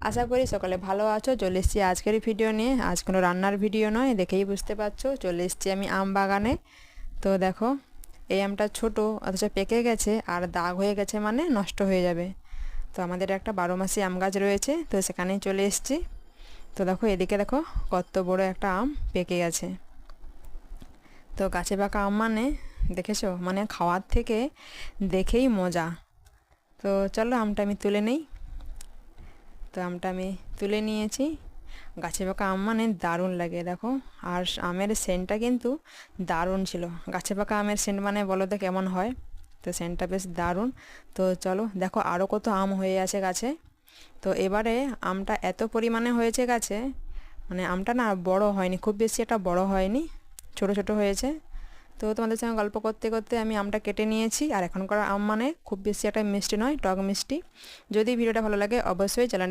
আশা করি সকালে ভালো আছো। চলে এসেছি আজকের ভিডিও নিয়ে। আজ কোনো রান্নার ভিডিও নয়, দেখেই বুঝতে পারছো। চলে এসেছি আমি আম বাগানে। তো দেখো, এই আমটা ছোট অথচ পেকে গেছে, আর দাগ হয়ে গেছে মানে নষ্ট হয়ে যাবে। তো আমাদের একটা 12 মাসি আম গাছ রয়েছে, তো সেখানেই চলে এসেছি। তো দেখো, এদিকে দেখো কত বড় একটা আম পেকে গেছে। তো গাছে পাকা আম মানে দেখেছো, মানে খাওয়ার থেকে দেখেই মজা। তো চলো আমটা আমি তুলে নেই। তো আমটা আমি তুলে নিয়েছি। গাছে পাকা আম মানে দারুণ লাগে দেখো। আর আমের সেন্টটা কিন্তু দারুণ ছিল। গাছে পাকা আমের সেন্ট মানে বলো তো কেমন হয়। তো সেন্টটা বেশ দারুণ। তো চলো দেখো, আরও কত আম হয়ে আছে গাছে। তো এবারে আমটা এত পরিমাণে হয়েছে গাছে, মানে আমটা না বড় হয়নি, খুব বেশি একটা বড় হয়নি, ছোট ছোট হয়েছে। তো তোমাদের সঙ্গে গল্প করতে করতে আমি আমটা কেটে নিয়েছি। আর এখনকার আম মানে খুব বেশি একটা মিষ্টি নয়, টক মিষ্টি। যদি ভিডিওটা ভালো লাগে অবশ্যই চ্যানেল